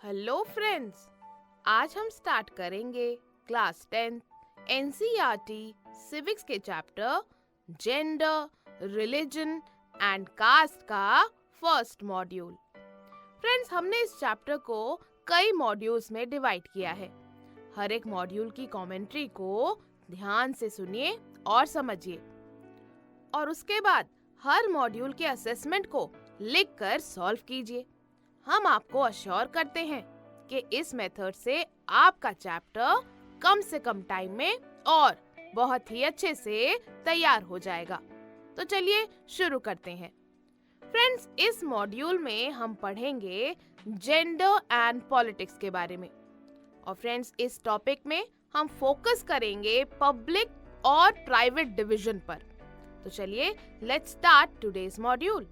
Hello friends, आज हम start करेंगे क्लास 10 एनसीईआरटी सिविक्स के chapter gender, religion and caste का फर्स्ट मॉड्यूल। फ्रेंड्स, हमने इस चैप्टर को कई मॉड्यूल्स में डिवाइड किया है। हर एक मॉड्यूल की कमेंट्री को ध्यान से सुनिए और समझिए, और उसके बाद हर मॉड्यूल के असेसमेंट को लिखकर सॉल्व कीजिए। हम आपको अश्योर करते हैं कि इस मेथड से आपका चैप्टर कम से कम टाइम में और बहुत ही अच्छे से तैयार हो जाएगा। तो चलिए शुरू करते हैं। फ्रेंड्स, इस मॉड्यूल में हम पढ़ेंगे जेंडर एंड पॉलिटिक्स के बारे में। और फ्रेंड्स, इस टॉपिक में हम फोकस करेंगे पब्लिक और प्राइवेट डिवीजन पर। तो चलिए let's start today's module.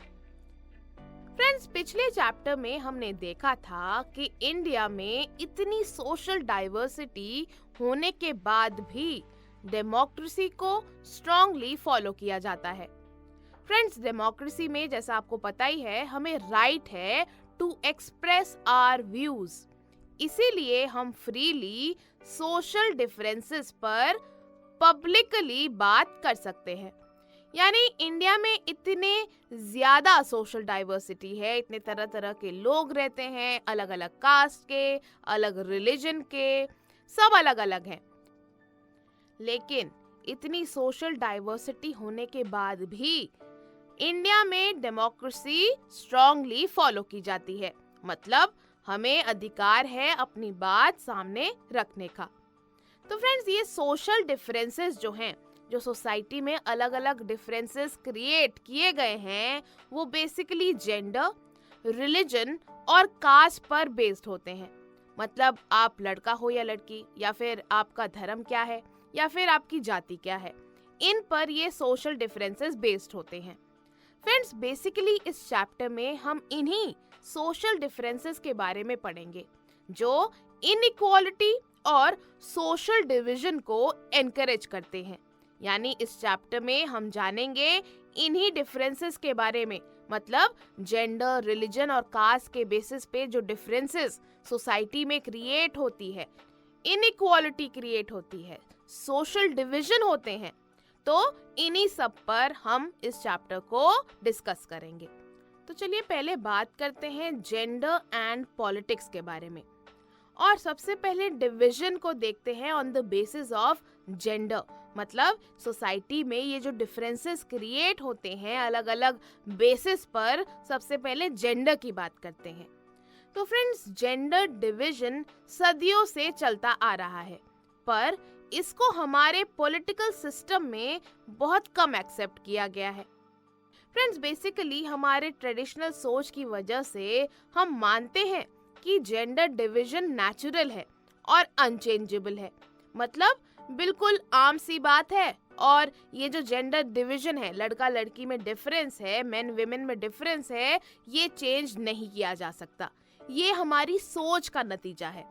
Friends, पिछले चैप्टर में हमने देखा था कि इंडिया में इतनी सोशल डाइवर्सिटी होने के बाद भी डेमोक्रेसी को स्ट्रांगली फॉलो किया जाता है। फ्रेंड्स, डेमोक्रेसी में जैसा आपको पता ही है, हमें राइट है टू एक्सप्रेस आवर व्यूज। इसीलिए हम फ्रीली सोशल डिफरेंसेस पर पब्लिकली बात कर सकते हैं। यानी इंडिया में इतने ज्यादा सोशल डाइवर्सिटी है, इतने तरह तरह के लोग रहते हैं, अलग अलग कास्ट के, अलग रिलीजन के, सब अलग अलग हैं। लेकिन इतनी सोशल डाइवर्सिटी होने के बाद भी इंडिया में डेमोक्रेसी स्ट्रांगली फॉलो की जाती है। मतलब हमें अधिकार है अपनी बात सामने रखने का। तो फ्रेंड्स, ये सोशल डिफरेंसेस जो हैं, जो सोसाइटी में अलग अलग डिफरेंसेस क्रिएट किए गए हैं, वो बेसिकली जेंडर, रिलीजन और कास्ट पर बेस्ड होते हैं। मतलब आप लड़का हो या लड़की, या फिर आपका धर्म क्या है, या फिर आपकी जाति क्या है, इन पर ये सोशल डिफरेंसेस बेस्ड होते हैं। फ्रेंड्स, बेसिकली इस चैप्टर में हम इन्हीं सोशल डिफरेंसेस के बारे में पढ़ेंगे जो इनइक्वालिटी और सोशल डिवीजन को एनकरेज करते हैं। यानी इस चैप्टर में हम जानेंगे इन्हीं डिफरेंसेस के बारे में। मतलब जेंडर, रिलीजन और कास्ट के बेसिस पे जो डिफरेंसेस सोसाइटी में क्रिएट होती है, इनइक्वालिटी क्रिएट होती है, सोशल डिवीजन होते हैं, तो इन्हीं सब पर हम इस चैप्टर को डिस्कस करेंगे। तो चलिए पहले बात करते हैं जेंडर एंड पॉलिटिक्स के बारे में। और सबसे पहले डिवीजन को देखते हैं on the basis of gender. मतलब सोसाइटी में ये जो डिफरेंसेस क्रिएट होते हैं अलग अलग बेसिस पर, सबसे पहले जेंडर की बात करते हैं। तो फ्रेंड्स, जेंडर डिवीजन सदियों से चलता आ रहा है, पर इसको हमारे पॉलिटिकल सिस्टम में बहुत कम एक्सेप्ट किया गया है। फ्रेंड्स, बेसिकली हमारे ट्रेडिशनल सोच की वजह से हम मानते हैं कि जेंडर डिवीजन नेचुरल है और अनचेंजेबल है। मतलब बिल्कुल आम सी बात है। और ये जो जेंडर डिवीजन है, लड़का लड़की में डिफरेंस है, मेन विमेन में डिफरेंस है, ये चेंज नहीं किया जा सकता। ये हमारी सोच का नतीजा है।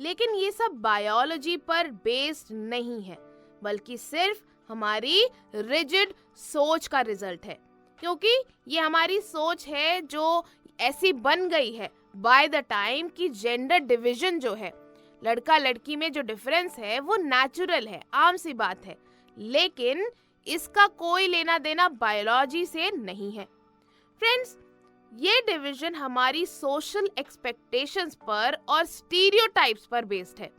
लेकिन ये सब बायोलॉजी पर बेस्ड नहीं है, बल्कि सिर्फ हमारी रिजिड सोच का रिजल्ट है। क्योंकि ये हमारी सोच है जो ऐसी बन गई है बाय द टाइम कि जेंडर डिवीजन जो है, लड़का लड़की में जो डिफरेंस है, वो नेचुरल है, आम सी बात है। लेकिन इसका कोई लेना देना बायोलॉजी से नहीं है। फ्रेंड्स, ये डिवीजन हमारी सोशल एक्सपेक्टेशंस पर और स्टीरियोटाइप्स पर बेस्ड है।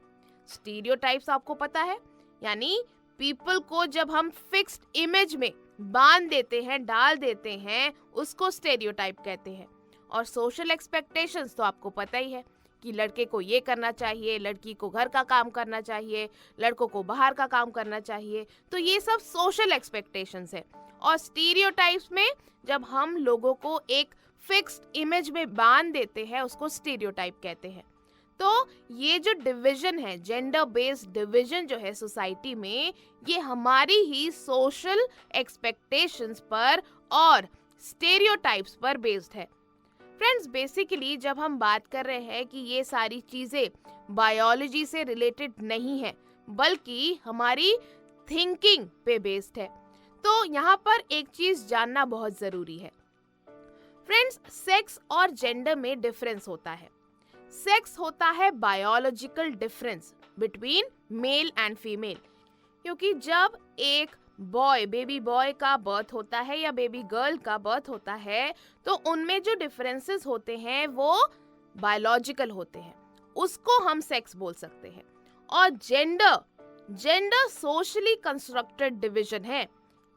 स्टीरियोटाइप्स आपको पता है, यानी पीपल को जब हम फिक्स्ड इमेज में बांध देते हैं, डाल देते हैं, उसको स्टेरियोटाइप कहते हैं। और सोशल एक्सपेक्टेशंस तो आपको पता ही है कि लड़के को ये करना चाहिए, लड़की को घर का काम करना चाहिए, लड़कों को बाहर का काम करना चाहिए। तो ये सब सोशल एक्सपेक्टेशंस है। और स्टीरियोटाइप्स में जब हम लोगों को एक फिक्स्ड इमेज में बांध देते हैं, उसको स्टीरियोटाइप कहते हैं। तो ये जो डिवीजन है, जेंडर बेस्ड डिवीजन जो है सोसाइटी में, ये हमारी ही सोशल एक्सपेक्टेशंस पर और स्टीरियोटाइप्स पर बेस्ड है। फ्रेंड्स, बेसिकली जब हम बात कर रहे हैं कि ये सारी चीजें बायोलॉजी से रिलेटेड नहीं है, बल्कि हमारी थिंकिंग पे बेस्ड है, तो यहाँ पर एक चीज जानना बहुत जरूरी है। फ्रेंड्स, सेक्स और जेंडर में डिफरेंस होता है। सेक्स होता है biological difference between male and female, क्योंकि जब एक बेबी बॉय का बर्थ होता है या बेबी गर्ल का बर्थ होता है तो उनमें जो डिफरेंसेस होते हैं वो बायोलॉजिकल होते हैं, उसको हम सेक्स बोल सकते हैं। और जेंडर सोशली कंस्ट्रक्टेड डिवीजन है,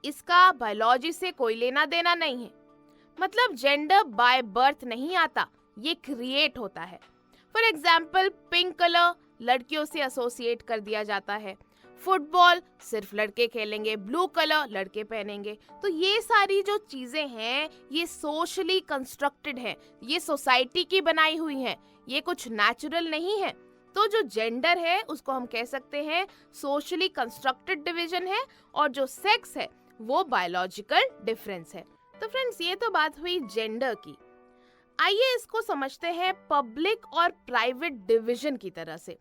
इसका बायोलॉजी से कोई लेना देना नहीं है। मतलब जेंडर बाय बर्थ नहीं आता, ये क्रिएट होता है। फॉर एग्जाम्पल पिंक कलर लड़कियों से एसोसिएट कर दिया जाता है, फुटबॉल सिर्फ लड़के खेलेंगे, ब्लू कलर लड़के पहनेंगे। तो ये सारी जो चीजें हैं ये सोशली कंस्ट्रक्टेड है, ये सोसाइटी की बनाई हुई है, ये कुछ नेचुरल नहीं है। तो जो जेंडर है उसको हम कह सकते हैं सोशली कंस्ट्रक्टेड डिवीजन है, और जो सेक्स है वो बायोलॉजिकल डिफरेंस है। तो फ्रेंड्स ये तो बात हुई जेंडर की। आइए इसको समझते हैं पब्लिक और प्राइवेट डिवीजन की तरह से।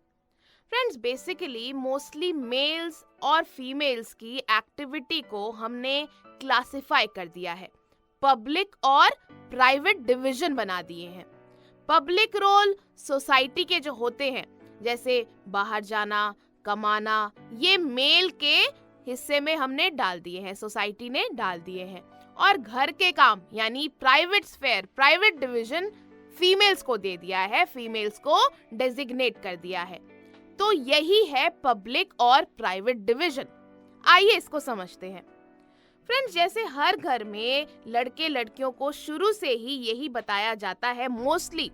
फ्रेंड्स बेसिकली मोस्टली मेल्स और फीमेल्स की एक्टिविटी को हमने क्लासिफाई कर दिया है, पब्लिक और प्राइवेट डिवीजन बना दिए हैं। पब्लिक रोल सोसाइटी के जो होते हैं जैसे बाहर जाना, कमाना, ये मेल के हिस्से में हमने डाल दिए हैं, सोसाइटी ने डाल दिए हैं। और घर के काम यानी private sphere, private division females को दे दिया है, फीमेल्स को डेजिग्नेट कर दिया है। तो यही है पब्लिक और प्राइवेट डिवीजन। आइए इसको समझते हैं। फ्रेंड्स जैसे हर घर में लड़के लड़कियों को शुरू से ही यही बताया जाता है मोस्टली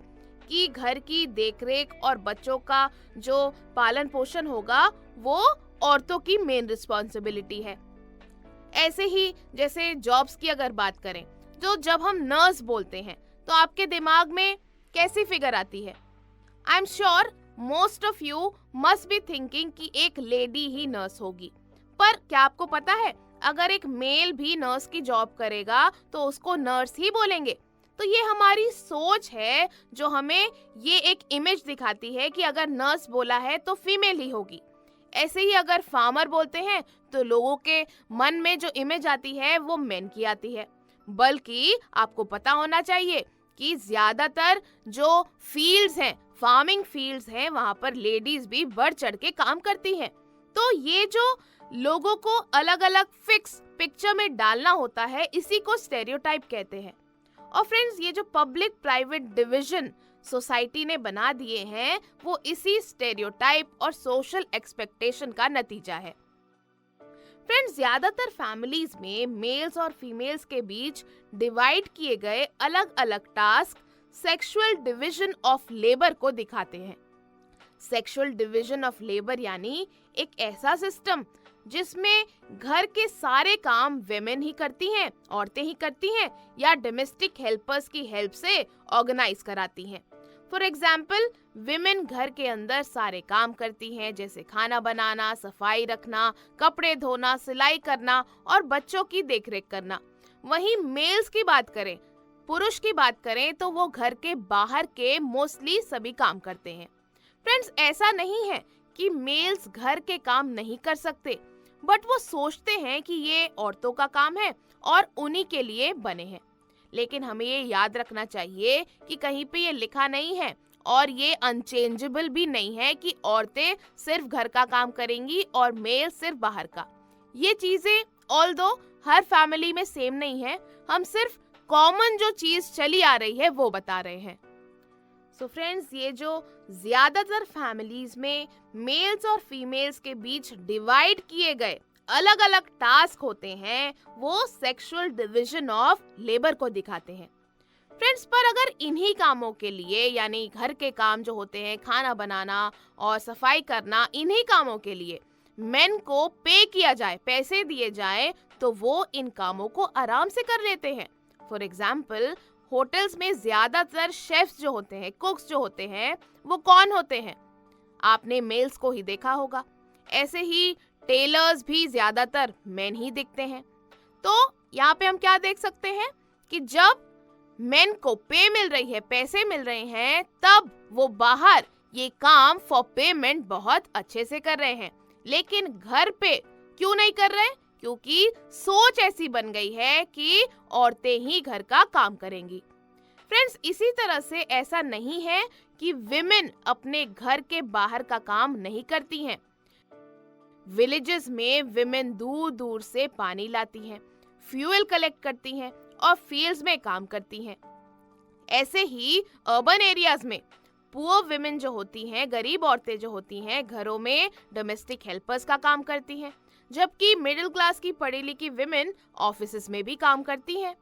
कि घर की देखरेख और बच्चों का जो पालन पोषण होगा वो औरतों की मेन रिस्पॉन्सिबिलिटी है। ऐसे ही जैसे जॉब्स की अगर बात करें, तो जब हम नर्स बोलते हैं तो आपके दिमाग में कैसी फिगर आती है? I am sure most of you must be thinking कि एक लेडी ही नर्स होगी। पर क्या आपको पता है अगर एक मेल भी नर्स की जॉब करेगा तो उसको नर्स ही बोलेंगे। तो ये हमारी सोच है जो हमें ये एक इमेज दिखाती है कि अगर नर्स बोला है तो फीमेल ही होगी। ऐसे ही अगर फार्मर बोलते हैं तो लोगों के मन में जो इमेज आती है वो मेन की आती है। बल्कि आपको पता होना चाहिए कि ज्यादातर जो फील्ड्स हैं, फार्मिंग फील्ड्स हैं, वहाँ पर लेडीज भी बढ़ चढ़ के काम करती हैं। तो ये जो लोगों को अलग अलग फिक्स पिक्चर में डालना होता है, इसी को स्टेरियोटाइप कहते हैं। और फ्रेंड्स ये जो पब्लिक प्राइवेट डिवीजन सोसाइटी ने बना दिए हैं वो इसी स्टेरियोटाइप और सोशल एक्सपेक्टेशन का नतीजा है। फ्रेंड्स ज्यादातर फैमिलीज में मेल्स और फीमेल्स के बीच डिवाइड किए गए अलग अलग task sexual division of labour को दिखाते हैं। सेक्सुअल डिवीजन ऑफ लेबर यानी एक ऐसा सिस्टम जिसमें घर के सारे काम वेमेन ही करती हैं, औरतें ही करती हैं, या डोमेस्टिक हेल्पर्स की हेल्प से ऑर्गेनाइज कराती हैं। फॉर एग्जाम्पल विमेन घर के अंदर सारे काम करती हैं, जैसे खाना बनाना, सफाई रखना, कपड़े धोना, सिलाई करना और बच्चों की देखरेख करना। वहीं मेल्स की बात करें, पुरुष की बात करें तो वो घर के बाहर के मोस्टली सभी काम करते हैं। फ्रेंड्स ऐसा नहीं है कि मेल्स घर के काम नहीं कर सकते, बट वो सोचते हैं कि ये औरतों का काम है और उन्हीं के लिए बने हैं। लेकिन हमें ये याद रखना चाहिए कि कहीं पे ये लिखा नहीं है और ये अनचेंजेबल भी नहीं है कि औरतें सिर्फ घर का काम करेंगी और मेल सिर्फ बाहर का। ये चीजें ऑल्दो हर फैमिली में सेम नहीं है, हम सिर्फ कॉमन जो चीज चली आ रही है वो बता रहे हैं। सो फ्रेंड्स ये जो ज्यादातर फैमिलीज में मेल्स और फीमेल्स के बीच डिवाइड किए गए अलग अलग टास्क होते हैं वो सेक्सुअल डिवीजन ऑफ लेबर को दिखाते हैं। फ्रेंड्स पर अगर इन्हीं कामों के लिए यानी घर के काम जो होते हैं, खाना बनाना और सफाई करना, इन्हीं कामों के लिए मेन को पे किया जाए, पैसे दिए जाए, तो वो इन कामों को आराम से कर लेते हैं। फॉर एग्जाम्पल होटल्स में ज्यादातर शेफ्स जो होते हैं, कुक्स जो होते हैं, वो कौन होते हैं? आपने मेल्स को ही देखा होगा। ऐसे ही टेलर्स भी ज्यादातर मेन ही दिखते हैं। तो यहाँ पे हम क्या देख सकते हैं कि जब मेन को पे मिल रही है, पैसे मिल रहे हैं, तब वो बाहर ये काम फॉर पेमेंट बहुत अच्छे से कर रहे हैं। लेकिन घर पे क्यों नहीं कर रहे? क्योंकि सोच ऐसी बन गई है कि औरतें ही घर का काम करेंगी। फ्रेंड्स इसी तरह से ऐसा नहीं है कि विमेन अपने घर के बाहर का काम नहीं करती हैं। विलेजेस में विमेन दूर दूर से पानी लाती हैं, फ्यूल कलेक्ट करती हैं और फील्ड्स में काम करती हैं। ऐसे ही अर्बन एरियाज में पुअर विमेन जो होती हैं, गरीब औरतें जो होती हैं, घरों में डोमेस्टिक हेल्पर्स का काम करती हैं, जबकि मिडिल क्लास की पढ़ी लिखी विमेन ऑफिसेस में भी काम करती हैं।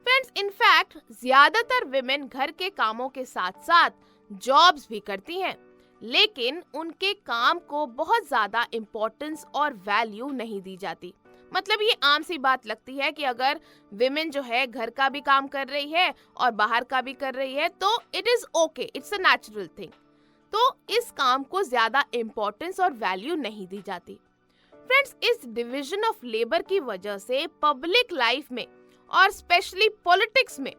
फ्रेंड्स, इनफैक्ट ज्यादातर विमेन घर के कामों के साथ साथ जॉब्स भी करती हैं, लेकिन उनके काम को बहुत ज्यादा इम्पोर्टेंस और वैल्यू नहीं दी जाती। मतलब ये आम सी बात लगती है कि अगर विमेन जो है घर का भी काम कर रही है और बाहर का भी कर रही है तो it is okay, it's a natural thing. तो इस काम को ज्यादा इम्पोर्टेंस और वैल्यू नहीं दी जाती। फ्रेंड्स, इस डिवीजन ऑफ लेबर की वजह से पब्लिक लाइफ में और स्पेशली पॉलिटिक्स में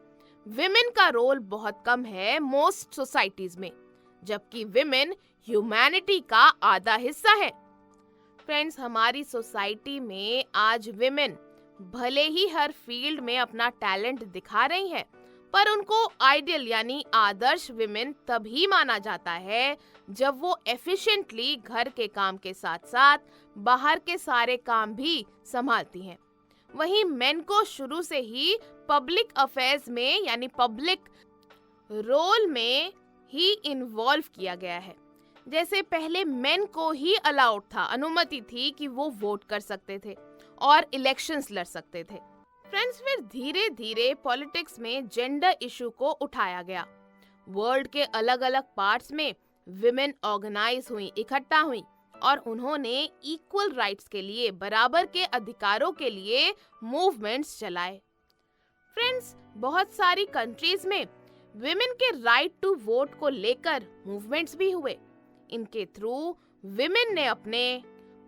विमेन का रोल बहुत कम है मोस्ट सोसाइटीज में, जबकि विमेन ह्यूमैनिटी का आधा हिस्सा है। फ्रेंड्स, हमारी सोसाइटी में आज विमेन भले ही हर फील्ड में अपना टैलेंट दिखा रही हैं, पर उनको आइडियल यानी आदर्श विमेन तभी माना जाता है जब वो एफिशिएंटली घर के काम के साथ साथ बाहर के सारे काम भी संभालती हैं। वहीं मेन को शुरू से ही पब्लिक अफेयर्स में यानी पब्लिक रोल में ही इन्वॉल्व किया गया है। जैसे पहले मेन को ही अलाउड था, अनुमति थी कि वो वोट कर सकते थे और इलेक्शंस लड़ सकते थे। फ्रेंड्स, फिर धीरे धीरे पॉलिटिक्स में जेंडर इशू को उठाया गया। वर्ल्ड के अलग अलग पार्ट्स में विमेन ऑर्गेनाइज हुई, इकट्ठा हुई और उन्होंने इक्वल राइट्स के लिए, बराबर के अधिकारों के लिए मूवमेंट्स चलाए। फ्रेंड्स, बहुत सारी कंट्रीज में विमेन के राइट टू वोट को लेकर मूवमेंट्स भी हुए। इनके थ्रू विमेन ने अपने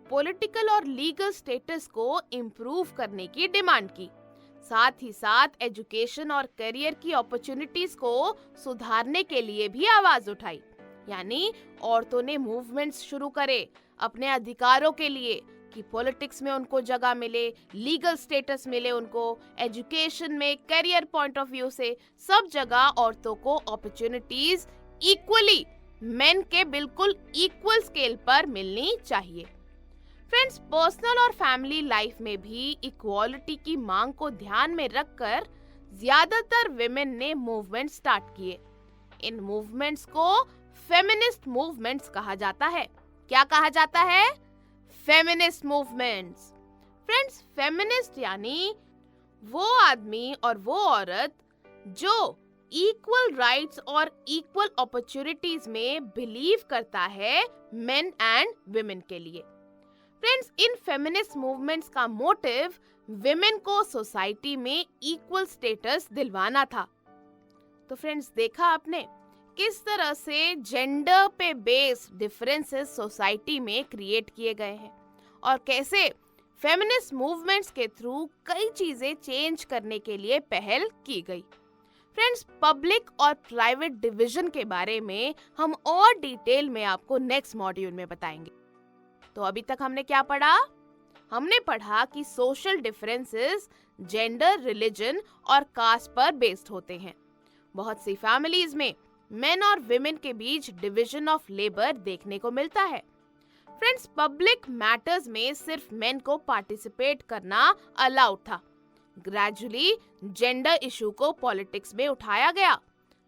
पॉलिटिकल और लीगल स्टेटस को इम्प्रूव करने की डिमांड की। साथ ही साथ एजुकेशन और करियर की अपॉर्चुनिटीज को सुधारने के लिए भी आवाज उठाई। यानी औरतों ने मूवमेंट्स शुरू करे अपने अधिकारों के लिए कि पॉलिटिक्स में उनको जगह मिले, लीगल स्टेटस मिले उनको, एजुकेशन में, करियर पॉइंट ऑफ व्यू से सब जगह औरतों को अपॉर्चुनिटीज इक्वली मेन के बिल्कुल इक्वल स्केल पर मिलनी चाहिए। फ्रेंड्स, पर्सनल और फैमिली लाइफ में भी इक्वालिटी की मांग को ध्यान में रखकर ज्यादातर विमेन ने मूवमेंट स्टार्ट किए। इन मूवमेंट्स को फेमिनिस्ट मूवमेंट्स कहा जाता है। क्या कहा जाता है? Feminist movements. फ्रेंड्स, फेमिनिस्ट यानी वो आदमी और वो औरत जो इक्वल राइट्स और इक्वल अपॉर्चुनिटीज में बिलीव करता है मेन एंड विमेन के लिए। फ्रेंड्स, इन फेमिनिस्ट मूवमेंट्स का मोटिव विमेन को सोसाइटी में इक्वल स्टेटस दिलवाना था। तो फ्रेंड्स, देखा आपने किस तरह से जेंडर पे बेस्ड डिफरेंसेस सोसाइटी में क्रिएट किए गए हैं और कैसे फेमिनिस्ट मूवमेंट्स के थ्रू कई चीजें चेंज करने के लिए पहल की गई। फ्रेंड्स, पब्लिक और प्राइवेट डिवीजन के बारे में हम और डिटेल में आपको नेक्स्ट मॉड्यूल में बताएंगे। तो अभी तक हमने क्या पढ़ा? हमने पढ़ा कि सोशल डिफरेंसेस जेंडर, रिलीजन और कास्ट पर बेस्ड होते हैं। बहुत सी फैमिलीज में मेन और विमेन के बीच डिवीजन ऑफ लेबर देखने को मिलता है। फ्रेंड्स, पब्लिक मैटर्स में सिर्फ मेन को पार्टिसिपेट करना अलाउड था। ग्रेजुअली जेंडर इशू को पॉलिटिक्स में उठाया गया।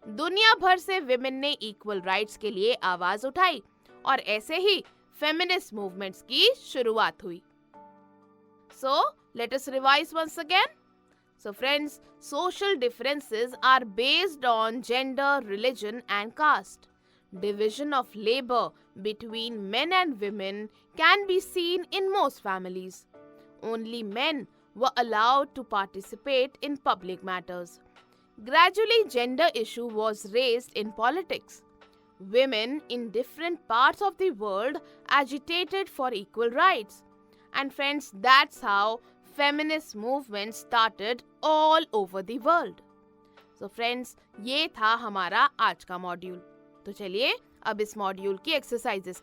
दुनिया भर से विमेन ने इक्वल राइट्स के लिए आवाज उठाई और ऐसे ही फेमिनिस्ट मूवमेंट्स की शुरुआत हुई। So, let us revise once again. So friends, social differences are based on gender, religion and caste. Division of labor between men and women can be seen in most families. Only men were allowed to participate in public matters. Gradually, gender issue was raised in politics. Women in different parts of the world agitated for equal rights. And friends, that's how feminist movement started all over the world. So friends, ये था हमारा आज का module. तो चलिए अब इस module की एक्सरसाइजेस